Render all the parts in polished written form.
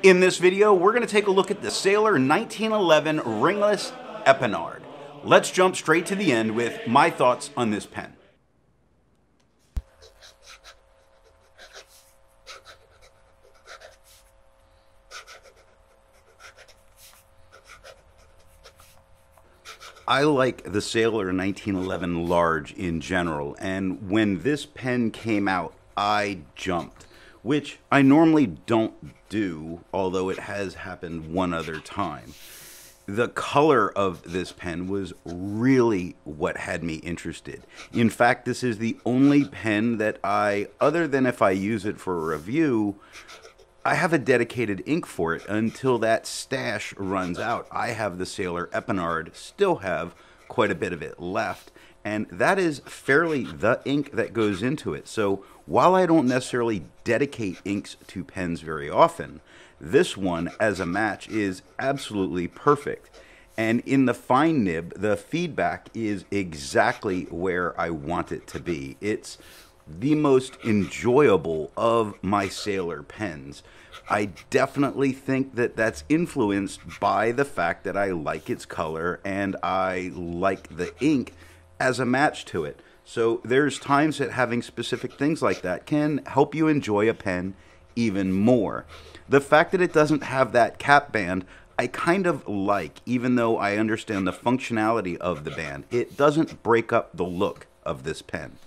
In this video, we're going to take a look at the Sailor 1911 Ringless Epinard. Let's jump straight to the end with my thoughts on this pen. I like the Sailor 1911 Large in general, and when this pen came out, I jumped, which I normally don't do, although it has happened one other time. The color of this pen was really what had me interested. In fact, this is the only pen that other than if I use it for a review, I have a dedicated ink for it until that stash runs out. I have the Sailor Epinard, still have quite a bit of it left, and that is fairly the ink that goes into it. So while I don't necessarily dedicate inks to pens very often, this one as a match is absolutely perfect. And in the fine nib, the feedback is exactly where I want it to be. It's the most enjoyable of my Sailor pens. I definitely think that that's influenced by the fact that I like its color and I like the ink as a match to it. So there's times that having specific things like that can help you enjoy a pen even more. The fact that it doesn't have that cap band, I kind of like, even though I understand the functionality of the band. It doesn't break up the look of this pen.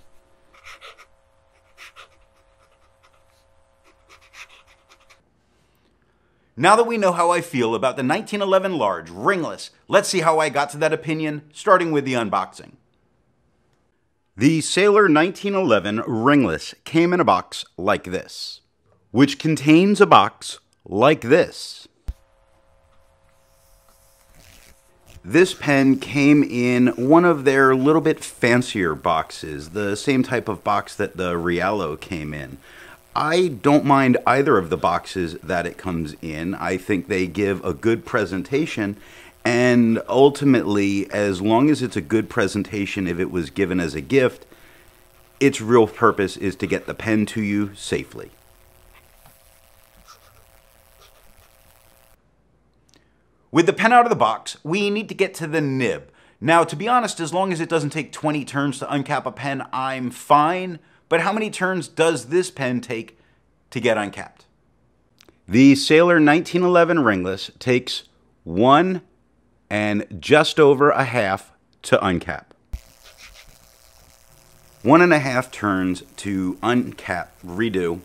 Now that we know how I feel about the 1911 Large Ringless, let's see how I got to that opinion, starting with the unboxing. The Sailor 1911 Ringless came in a box like this, which contains a box like this. This pen came in one of their little bit fancier boxes, the same type of box that the Riallo came in. I don't mind either of the boxes that it comes in. I think they give a good presentation, and ultimately, as long as it's a good presentation, if it was given as a gift, its real purpose is to get the pen to you safely. With the pen out of the box, we need to get to the nib. Now, to be honest, as long as it doesn't take 20 turns to uncap a pen, I'm fine. But how many turns does this pen take to get uncapped? The Sailor 1911 Ringless takes 1 and just over a half to uncap. 1.5 turns to uncap, redo.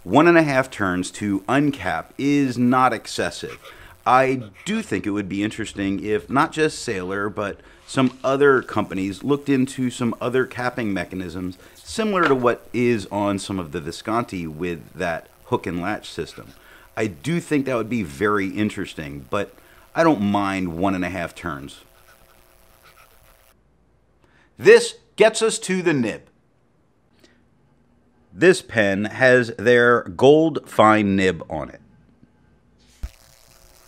1.5 turns to uncap is not excessive. I do think it would be interesting if not just Sailor, but some other companies looked into some other capping mechanisms similar to what is on some of the Visconti with that hook and latch system. I do think that would be very interesting, but I don't mind 1.5 turns. This gets us to the nib. This pen has their gold fine nib on it.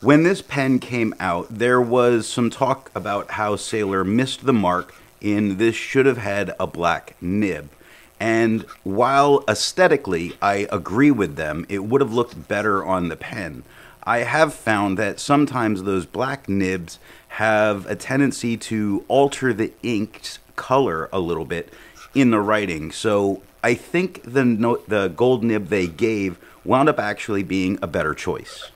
When this pen came out, there was some talk about how Sailor missed the mark in this should have had a black nib. And while aesthetically I agree with them, it would have looked better on the pen. I have found that sometimes those black nibs have a tendency to alter the ink's color a little bit in the writing. So I think the gold nib they gave wound up actually being a better choice.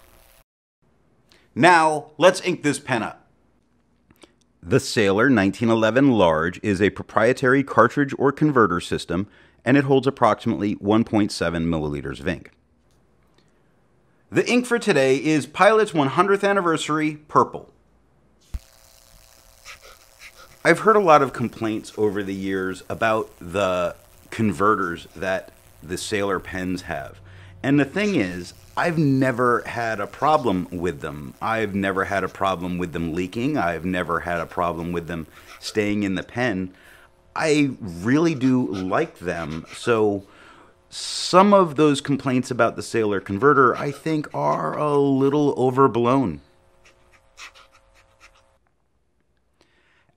Now, let's ink this pen up. The Sailor 1911 Large is a proprietary cartridge or converter system, and it holds approximately 1.7 milliliters of ink. The ink for today is Pilot's 100th Anniversary Purple. I've heard a lot of complaints over the years about the converters that the Sailor pens have. And the thing is, I've never had a problem with them. I've never had a problem with them leaking. I've never had a problem with them staying in the pen. I really do like them. So some of those complaints about the Sailor converter, I think, are a little overblown.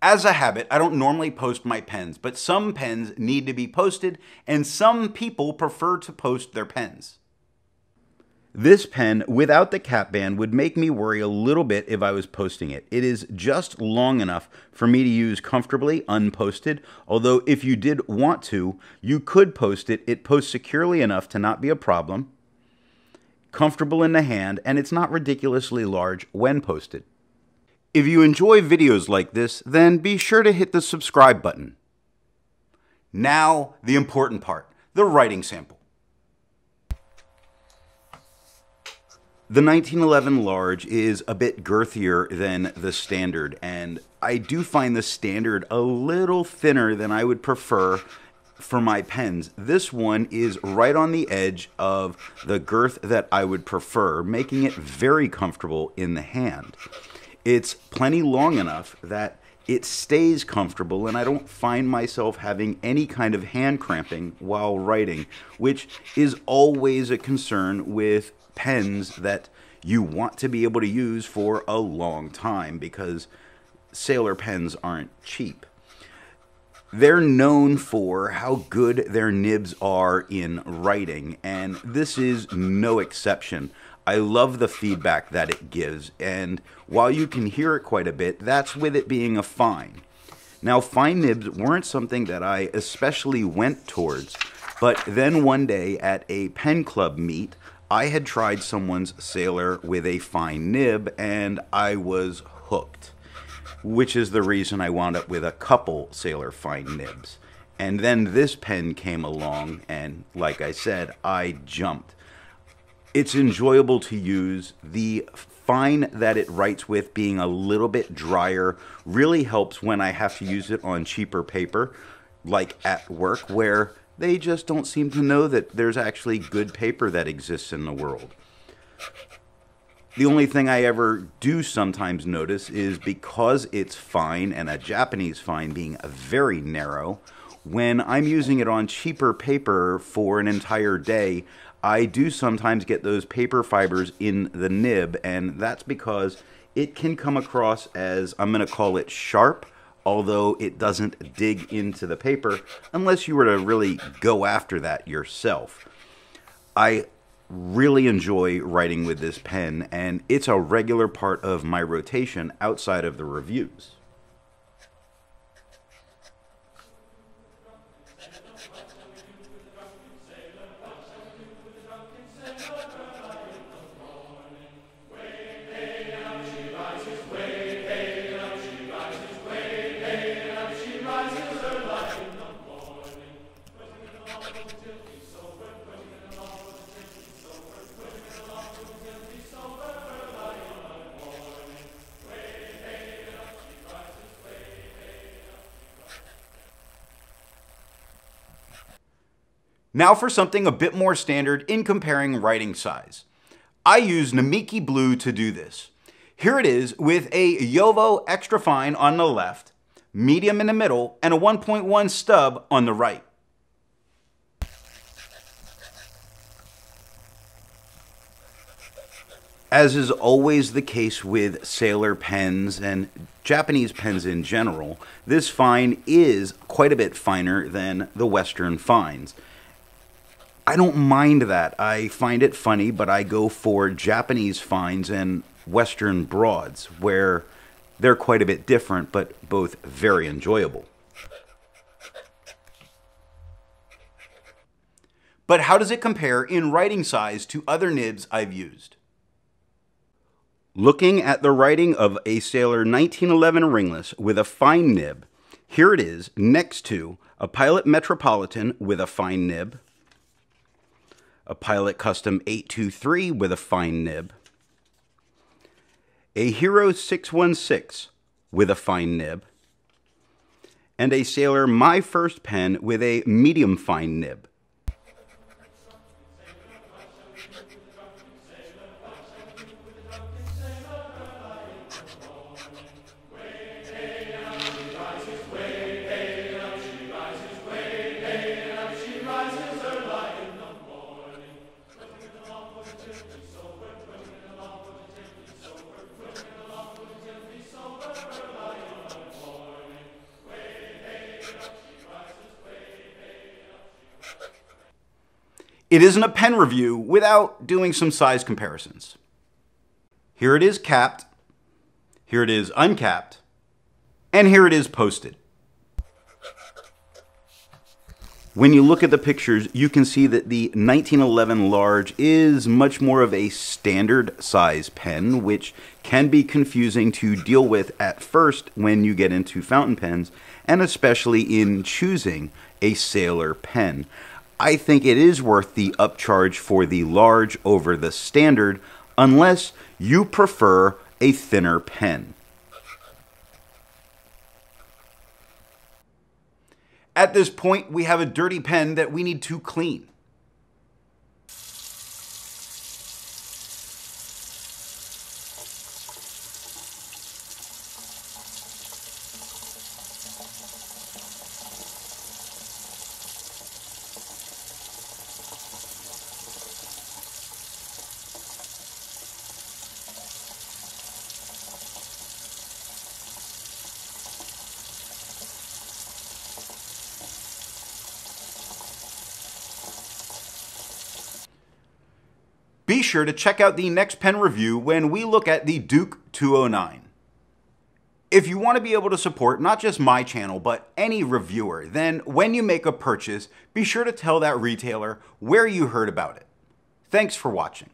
As a habit, I don't normally post my pens, but some pens need to be posted, and some people prefer to post their pens. This pen without the cap band would make me worry a little bit if I was posting it. It is just long enough for me to use comfortably unposted, although if you did want to, you could post it. It posts securely enough to not be a problem, comfortable in the hand, and it's not ridiculously large when posted. If you enjoy videos like this, then be sure to hit the subscribe button. Now, the important part, the writing sample. The 1911 large is a bit girthier than the standard, and I do find the standard a little thinner than I would prefer for my pens. This one is right on the edge of the girth that I would prefer, making it very comfortable in the hand. It's plenty long enough that it stays comfortable, and I don't find myself having any kind of hand cramping while writing, which is always a concern with pens that you want to be able to use for a long time, because Sailor pens aren't cheap. They're known for how good their nibs are in writing, and this is no exception. I love the feedback that it gives, and while you can hear it quite a bit, that's with it being a fine. Now, fine nibs weren't something that I especially went towards, but then one day at a pen club meet, I had tried someone's Sailor with a fine nib, and I was hooked, which is the reason I wound up with a couple Sailor fine nibs. And then this pen came along, and like I said, I jumped. It's enjoyable to use. The fine that it writes with being a little bit drier really helps when I have to use it on cheaper paper, like at work, where they just don't seem to know that there's actually good paper that exists in the world. The only thing I ever do sometimes notice is, because it's fine, and a Japanese fine being very narrow, when I'm using it on cheaper paper for an entire day, I do sometimes get those paper fibers in the nib, and that's because it can come across as, I'm going to call it sharp, although it doesn't dig into the paper unless you were to really go after that yourself. I really enjoy writing with this pen, and it's a regular part of my rotation outside of the reviews. Now for something a bit more standard in comparing writing size. I use Namiki Blue to do this. Here it is with a Yovo extra fine on the left, medium in the middle, and a 1.1 stub on the right. As is always the case with Sailor pens and Japanese pens in general, this fine is quite a bit finer than the Western fines. I don't mind that. I find it funny, but I go for Japanese fines and Western broads, where they're quite a bit different, but both very enjoyable. But how does it compare in writing size to other nibs I've used? Looking at the writing of a Sailor 1911 ringless with a fine nib, here it is next to a Pilot Metropolitan with a fine nib, a Pilot Custom 823 with a fine nib, a Hero 616 with a fine nib, and a Sailor My First Pen with a medium fine nib. It isn't a pen review without doing some size comparisons. Here it is capped, here it is uncapped, and here it is posted. When you look at the pictures, you can see that the 1911 large is much more of a standard size pen, which can be confusing to deal with at first when you get into fountain pens, and especially in choosing a sailor pen. I think it is worth the upcharge for the large over the standard, unless you prefer a thinner pen. At this point, we have a dirty pen that we need to clean. Be sure to check out the next pen review when we look at the Duke 209. If you want to be able to support not just my channel, but any reviewer, then when you make a purchase, be sure to tell that retailer where you heard about it. Thanks for watching.